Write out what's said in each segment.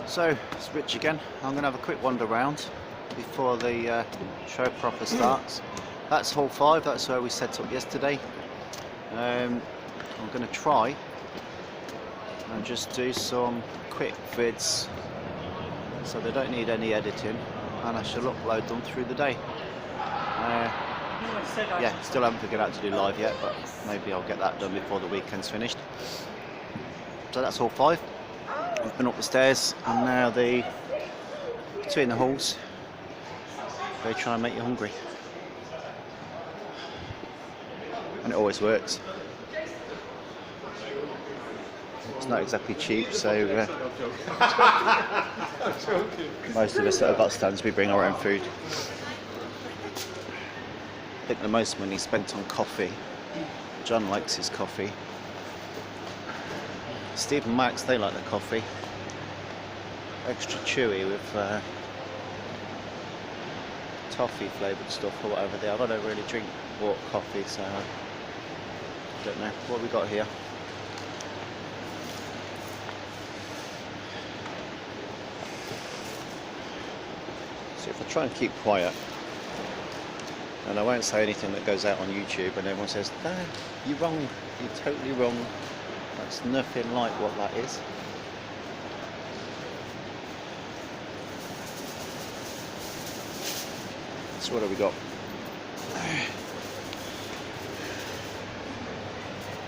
So it's Rich again. I'm going to have a quick wander around before the show proper starts. That's hall 5, that's where we set up yesterday. I'm going to try and just do some quick vids so they don't need any editing, and I shall upload them through the day. Yeah, still haven't figured out to do live yet, but maybe I'll get that done before the weekend's finished. So that's hall 5. I've been up the stairs, and now between the halls they try and make you hungry, and it always works. It's not exactly cheap, so most of us that have got stands, we bring our own food. I think the most money spent on coffee. John likes his coffee. Steve and Max, they like the coffee. Extra chewy with toffee flavoured stuff or whatever they have. I don't really drink bought coffee, so I don't know. What have we got here? So if I try and keep quiet, and I won't say anything that goes out on YouTube and everyone says, no, you're wrong, you're totally wrong. That's nothing like what that is. So what have we got?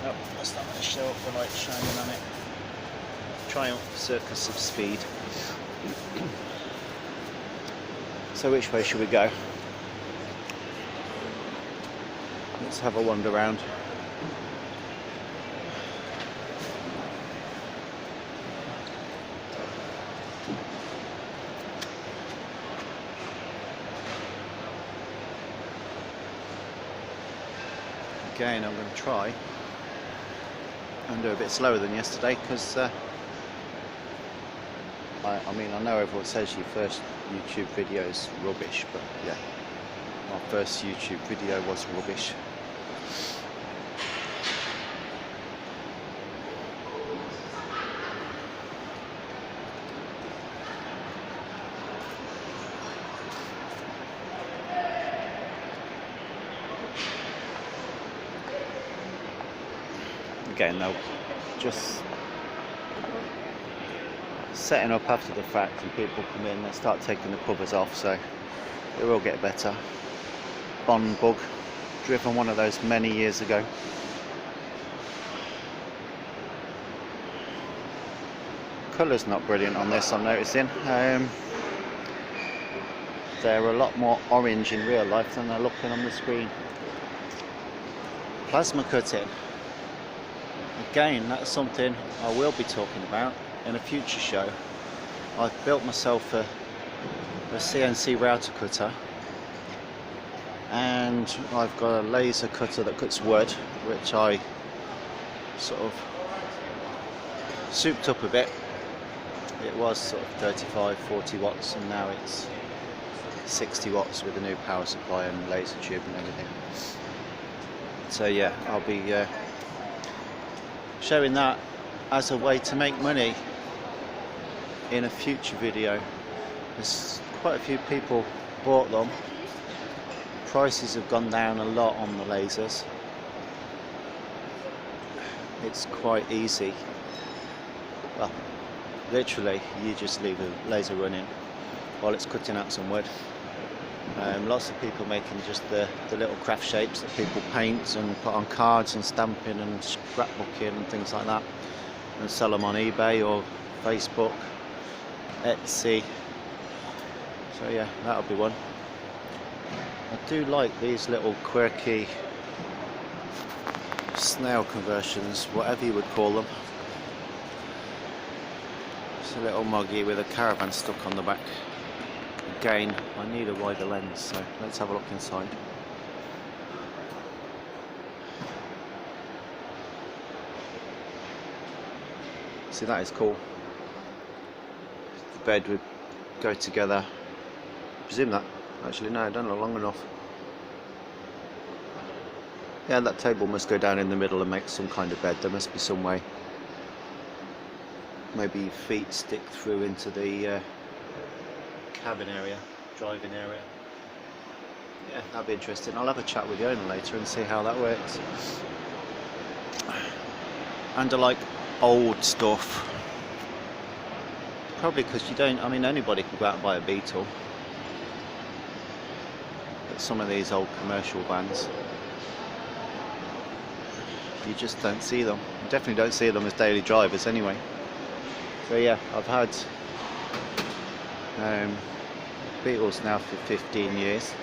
Oh, that's not going to show up the light shining on it. Triumph Circus of Speed. So which way should we go? Let's have a wander around. Again, I'm going to try and do a bit slower than yesterday, because I mean, I know everyone says your first YouTube video is rubbish, but yeah, my first YouTube video was rubbish. Again, though, just setting up after the fact, and people come in, they start taking the covers off, so it will get better. Bond bug, driven one of those many years ago. Colour's not brilliant on this, I'm noticing. They're a lot more orange in real life than they're looking on the screen. Plasma cutting. Again, that's something I will be talking about in a future show. I've built myself a CNC router cutter, and I've got a laser cutter that cuts wood, which I sort of souped up a bit. It was sort of 35-40 watts, and now it's 60 watts with a new power supply and laser tube and everything. So yeah, I'll be showing that as a way to make money in a future video. There's quite a few people bought them. Prices have gone down a lot on the lasers. It's quite easy. Well, literally, you just leave the laser running while it's cutting out some wood. Lots of people making just the little craft shapes that people paint and put on cards and stamping and scrapbooking and things like that, and sell them on eBay or Facebook, Etsy. So yeah, that'll be one. I do like these little quirky snail conversions, whatever you would call them. It's a little muggy with a caravan stuck on the back. Again, I need a wider lens, so let's have a look inside. See, that is cool. The bed would go together. Presume that. Actually, no, it don't look long enough. Yeah, that table must go down in the middle and make some kind of bed. There must be some way. maybe your feet stick through into the cabin area, driving area. Yeah, that'd be interesting. I'll have a chat with the owner later and see how that works. And I like old stuff. Probably because you don't, I mean, anybody can go out and buy a Beetle. But some of these old commercial vans, you just don't see them. You definitely don't see them as daily drivers anyway. So yeah, I've had Beetles now for 15 years.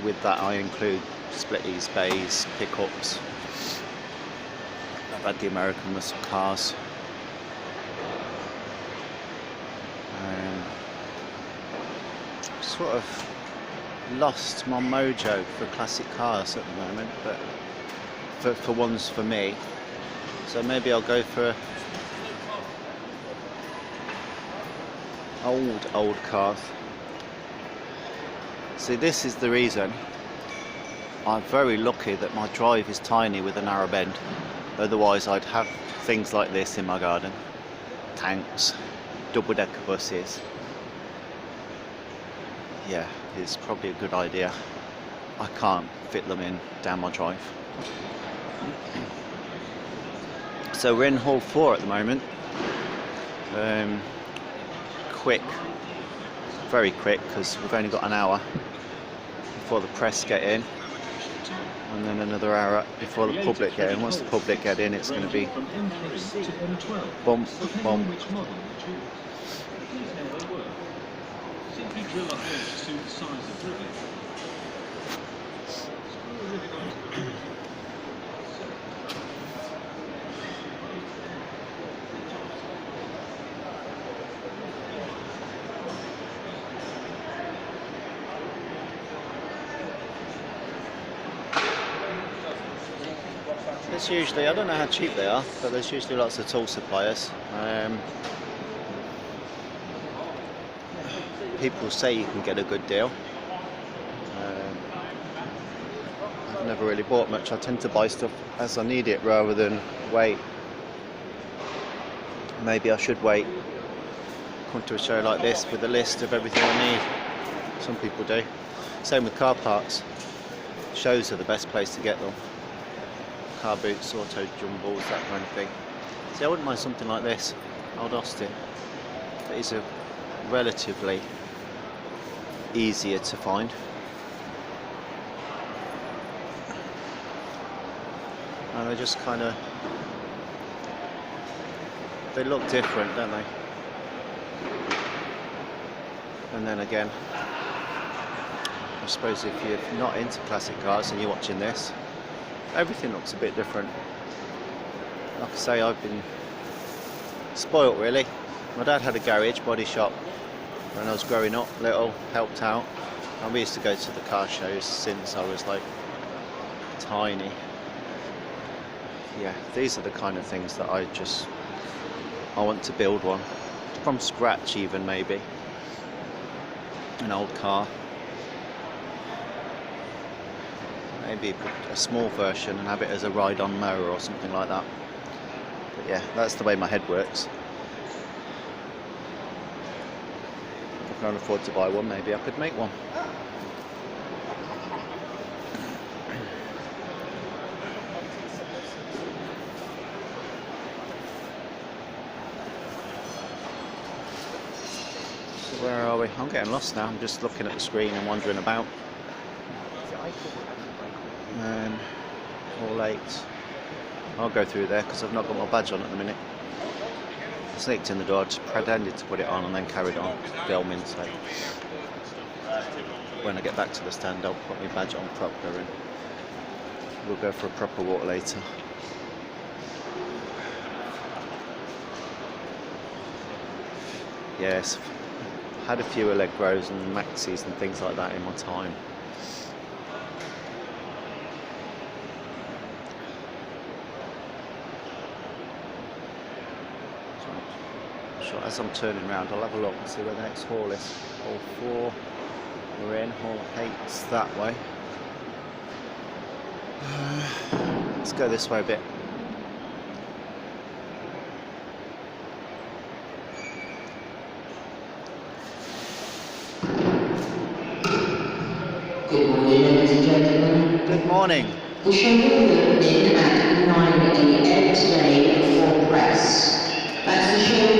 With that I include splitties, bays, pickups. I've had the American muscle cars. Sort of lost my mojo for classic cars at the moment, but for ones for me. So maybe I'll go for old cars. See, this is the reason I'm very lucky that my drive is tiny with a narrow bend. Otherwise I'd have things like this in my garden. Tanks, double-decker buses. Yeah, it's probably a good idea. I can't fit them in down my drive. So we're in Hall 4 at the moment. Quick, very quick, because we've only got an hour before the press get in, and then another hour before the public get in. Once the public get in, it's going to be bump, bump. Drill a hole to suit the size of drilling. There's usually, I don't know how cheap they are, but there's usually lots of tool suppliers. People say you can get a good deal. I've never really bought much. I tend to buy stuff as I need it rather than wait. Maybe I should wait. Come to a show like this with a list of everything I need. Some people do. Same with car parts. Shows are the best place to get them. Car boots, auto jumbles, that kind of thing. See, I wouldn't mind something like this. Old Austin. These are relatively easier to find. And they just kind of, they look different, don't they? And then again, I suppose if you're not into classic cars and you're watching this, everything looks a bit different. Like I say, I've been spoilt really. My dad had a garage, body shop, when I was growing up, little, helped out. And we used to go to the car shows since I was like tiny. Yeah, these are the kind of things that I want to build one. From scratch even, maybe. An old car. Maybe a small version and have it as a ride-on mower or something like that. But yeah, that's the way my head works. If I can't afford to buy one, maybe I could make one. So where are we? I'm getting lost now. I'm just looking at the screen and wandering about. All 8. I'll go through there because I've not got my badge on at the minute. I sneaked in the door, just pretended to put it on and then carried on filming, so when I get back to the stand I'll put my badge on proper and we'll go for a proper walk later. Yes, had a few Allegros and Maxis and things like that in my time. So as I'm turning around, I'll have a look and see where the next hall is. Hall 4, we're in. Hall 8's that way. Let's go this way a bit. Good morning. The show will open at 9 a.m. today for press. That's the show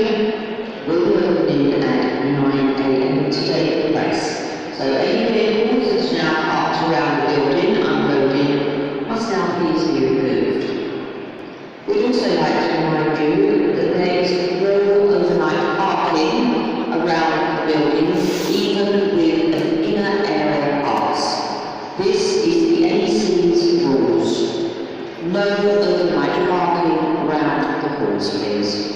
will open at 9 a.m. today for press. So any vehicles that are now parked around the building unloading must now please be removed. We'd also like to remind you that there is no overnight parking around the building, even with an inner area pass. This is the NEC's rules. No overnight parking around the halls, please.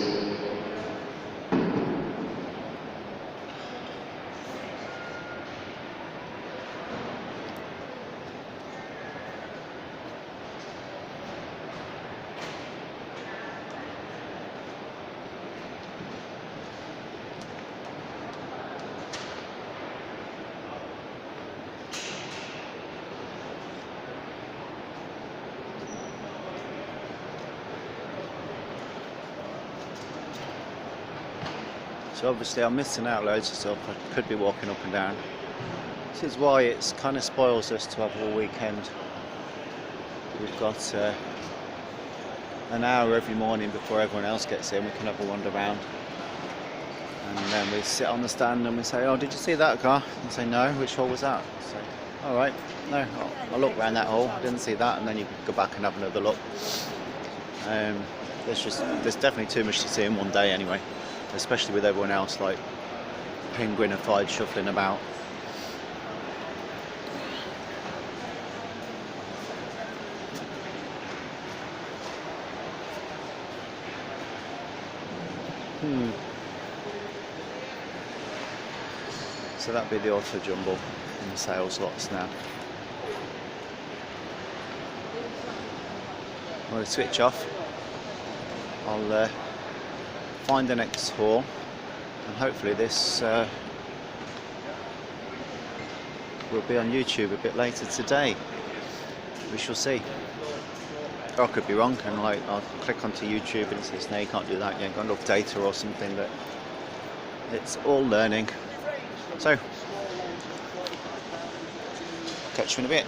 So obviously I'm missing out loads of stuff. I could be walking up and down. This is why it's kind of spoils us to have all weekend. We've got an hour every morning before everyone else gets in. We can have a wander around. And then we sit on the stand and we say, oh, did you see that car? And say, no, which hall was that? So, all right, no, I'll look around that hall. Didn't see that. And then you go back and have another look. There's definitely too much to see in one day anyway. Especially with everyone else like penguinified shuffling about. So that'd be the auto jumble in the sales lots now. I'm going to switch off. I'll find the next hall, and hopefully this will be on YouTube a bit later today. We shall see. Or I could be wrong, and like I'll click onto YouTube and it says no, you can't do that, you ain't got enough data or something. But it's all learning. So catch you in a bit.